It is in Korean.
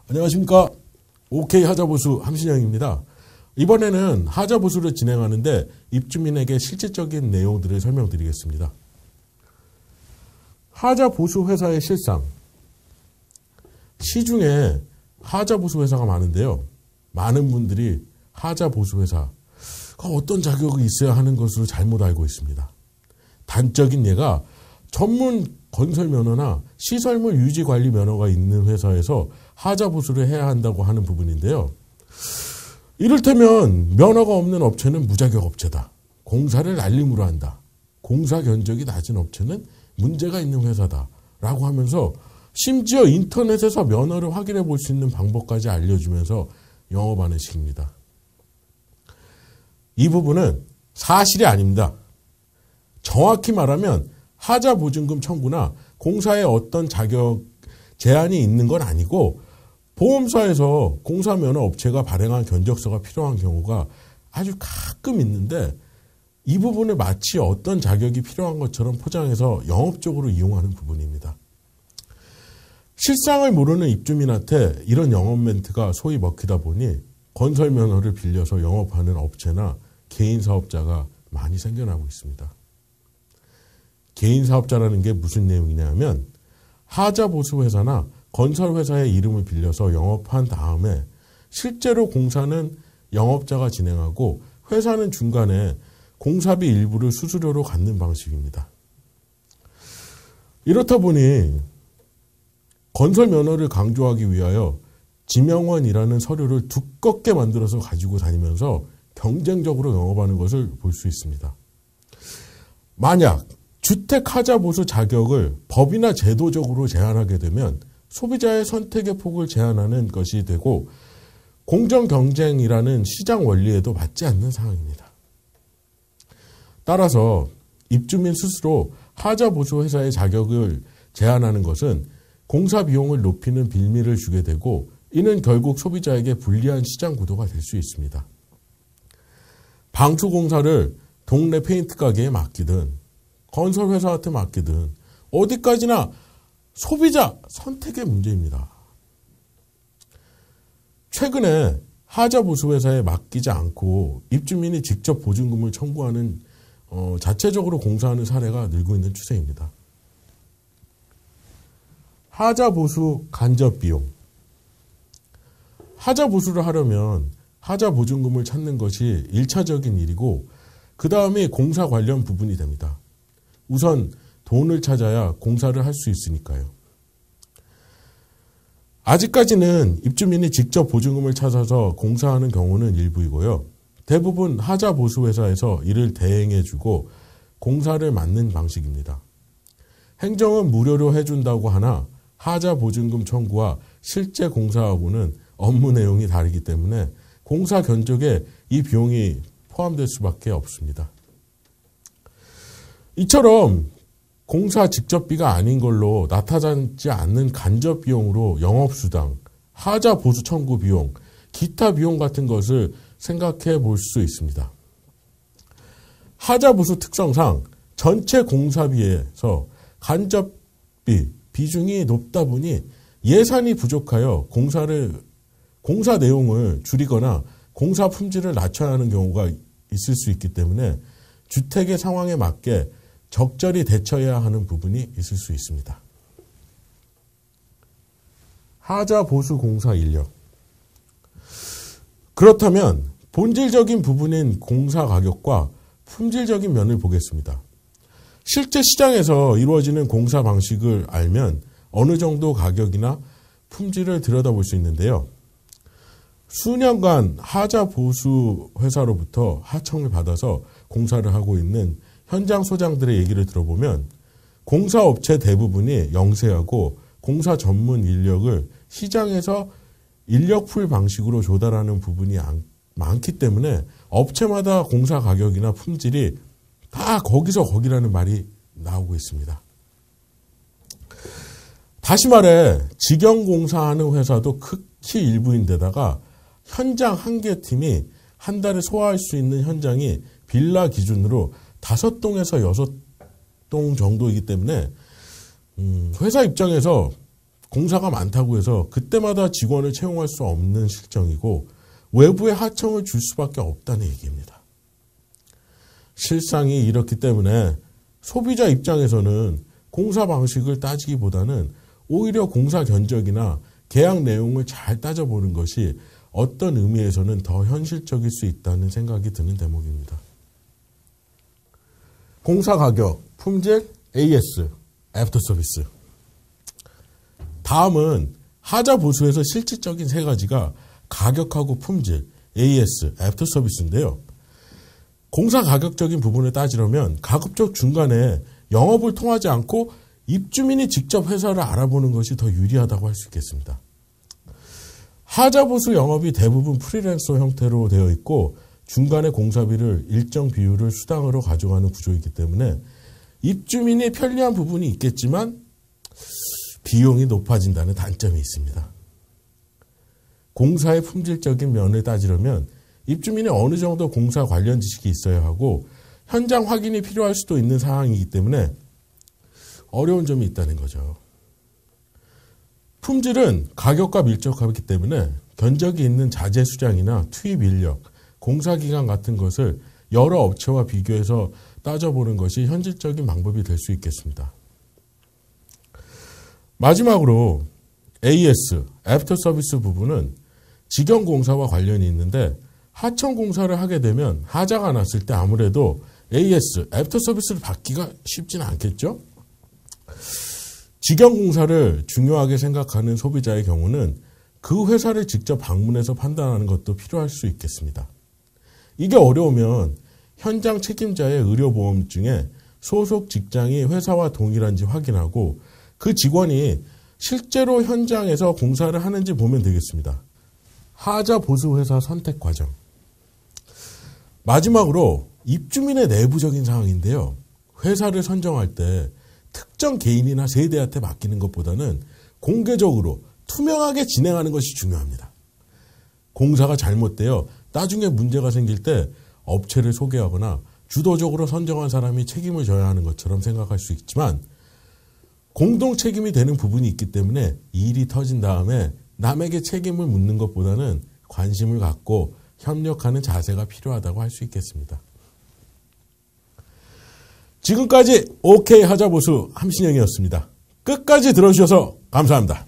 안녕하십니까. OK 하자보수 함신영입니다. 이번에는 하자보수를 진행하는데 입주민에게 실질적인 내용들을 설명드리겠습니다. 하자보수 회사의 실상. 시중에 하자보수 회사가 많은데요. 많은 분들이 하자보수 회사가 어떤 자격이 있어야 하는 것으로 잘못 알고 있습니다. 단적인 예가 전문 건설 면허나 시설물 유지 관리 면허가 있는 회사에서 하자보수를 해야 한다고 하는 부분인데요. 이를테면 면허가 없는 업체는 무자격 업체다. 공사를 날림으로 한다. 공사 견적이 낮은 업체는 문제가 있는 회사다. 라고 하면서 심지어 인터넷에서 면허를 확인해 볼 수 있는 방법까지 알려주면서 영업하는 식입니다. 이 부분은 사실이 아닙니다. 정확히 말하면 하자보증금 청구나 공사에 어떤 자격 제한이 있는 건 아니고 보험사에서 공사면허 업체가 발행한 견적서가 필요한 경우가 아주 가끔 있는데 이 부분을 마치 어떤 자격이 필요한 것처럼 포장해서 영업적으로 이용하는 부분입니다. 실상을 모르는 입주민한테 이런 영업 멘트가 소위 먹히다 보니 건설 면허를 빌려서 영업하는 업체나 개인 사업자가 많이 생겨나고 있습니다. 개인 사업자라는 게 무슨 내용이냐면 하자보수 회사나 건설 회사의 이름을 빌려서 영업한 다음에 실제로 공사는 영업자가 진행하고 회사는 중간에 공사비 일부를 수수료로 갖는 방식입니다. 이렇다 보니 건설 면허를 강조하기 위하여 지명원이라는 서류를 두껍게 만들어서 가지고 다니면서 경쟁적으로 영업하는 것을 볼 수 있습니다. 만약 주택 하자보수 자격을 법이나 제도적으로 제한하게 되면 소비자의 선택의 폭을 제한하는 것이 되고 공정 경쟁이라는 시장 원리에도 맞지 않는 상황입니다. 따라서 입주민 스스로 하자보수 회사의 자격을 제한하는 것은 공사 비용을 높이는 빌미를 주게 되고 이는 결국 소비자에게 불리한 시장 구도가 될 수 있습니다. 방수공사를 동네 페인트 가게에 맡기든 건설회사한테 맡기든 어디까지나 소비자 선택의 문제입니다. 최근에 하자보수 회사에 맡기지 않고 입주민이 직접 보증금을 청구하는 자체적으로 공사하는 사례가 늘고 있는 추세입니다. 하자보수 간접비용. 하자보수를 하려면 하자보증금을 찾는 것이 1차적인 일이고 그 다음에 공사 관련 부분이 됩니다. 우선 돈을 찾아야 공사를 할 수 있으니까요. 아직까지는 입주민이 직접 보증금을 찾아서 공사하는 경우는 일부이고요. 대부분 하자보수 회사에서 이를 대행해주고 공사를 맡는 방식입니다. 행정은 무료로 해준다고 하나 하자보증금 청구와 실제 공사하고는 업무 내용이 다르기 때문에 공사 견적에 이 비용이 포함될 수밖에 없습니다. 이처럼 공사 직접비가 아닌 걸로 나타나지 않는 간접 비용으로 영업수당, 하자보수 청구 비용, 기타 비용 같은 것을 생각해 볼 수 있습니다. 하자보수 특성상 전체 공사비에서 간접비 비중이 높다 보니 예산이 부족하여 공사 내용을 줄이거나 공사 품질을 낮춰야 하는 경우가 있을 수 있기 때문에 주택의 상황에 맞게 적절히 대처해야 하는 부분이 있을 수 있습니다. 하자보수 공사 인력. 그렇다면 본질적인 부분인 공사 가격과 품질적인 면을 보겠습니다. 실제 시장에서 이루어지는 공사 방식을 알면 어느 정도 가격이나 품질을 들여다볼 수 있는데요. 수년간 하자보수 회사로부터 하청을 받아서 공사를 하고 있는 현장 소장들의 얘기를 들어보면 공사업체 대부분이 영세하고 공사 전문 인력을 시장에서 인력풀 방식으로 조달하는 부분이 많기 때문에 업체마다 공사 가격이나 품질이 다 거기서 거기라는 말이 나오고 있습니다. 다시 말해 직영공사하는 회사도 극히 일부인데다가 현장 한 개 팀이 한 달에 소화할 수 있는 현장이 빌라 기준으로 5동에서 6동 정도이기 때문에 회사 입장에서 공사가 많다고 해서 그때마다 직원을 채용할 수 없는 실정이고 외부에 하청을 줄 수밖에 없다는 얘기입니다. 실상이 이렇기 때문에 소비자 입장에서는 공사 방식을 따지기보다는 오히려 공사 견적이나 계약 내용을 잘 따져보는 것이 어떤 의미에서는 더 현실적일 수 있다는 생각이 드는 대목입니다. 공사 가격, 품질, AS, 애프터 서비스. 다음은 하자 보수에서 실질적인 세 가지가 가격하고 품질, AS, 애프터 서비스인데요. 공사 가격적인 부분을 따지려면 가급적 중간에 영업을 통하지 않고 입주민이 직접 회사를 알아보는 것이 더 유리하다고 할 수 있겠습니다. 하자보수 영업이 대부분 프리랜서 형태로 되어 있고 중간에 공사비를 일정 비율을 수당으로 가져가는 구조이기 때문에 입주민이 편리한 부분이 있겠지만 비용이 높아진다는 단점이 있습니다. 공사의 품질적인 면을 따지려면 입주민이 어느 정도 공사 관련 지식이 있어야 하고 현장 확인이 필요할 수도 있는 상황이기 때문에 어려운 점이 있다는 거죠. 품질은 가격과 밀접하기 때문에 견적이 있는 자재 수량이나 투입 인력, 공사 기간 같은 것을 여러 업체와 비교해서 따져보는 것이 현실적인 방법이 될 수 있겠습니다. 마지막으로 AS, 애프터 서비스 부분은 직영공사와 관련이 있는데 하청공사를 하게 되면 하자가 났을 때 아무래도 AS, 애프터 서비스를 받기가 쉽지는 않겠죠? 직영공사를 중요하게 생각하는 소비자의 경우는 그 회사를 직접 방문해서 판단하는 것도 필요할 수 있겠습니다. 이게 어려우면 현장 책임자의 의료보험증에 소속 직장이 회사와 동일한지 확인하고 그 직원이 실제로 현장에서 공사를 하는지 보면 되겠습니다. 하자 보수 회사 선택 과정. 마지막으로 입주민의 내부적인 상황인데요. 회사를 선정할 때 특정 개인이나 세대한테 맡기는 것보다는 공개적으로 투명하게 진행하는 것이 중요합니다. 공사가 잘못되어 나중에 문제가 생길 때 업체를 소개하거나 주도적으로 선정한 사람이 책임을 져야 하는 것처럼 생각할 수 있지만 공동 책임이 되는 부분이 있기 때문에 일이 터진 다음에 남에게 책임을 묻는 것보다는 관심을 갖고 협력하는 자세가 필요하다고 할 수 있겠습니다. 지금까지 OK 하자보수 함신영이었습니다. 끝까지 들어주셔서 감사합니다.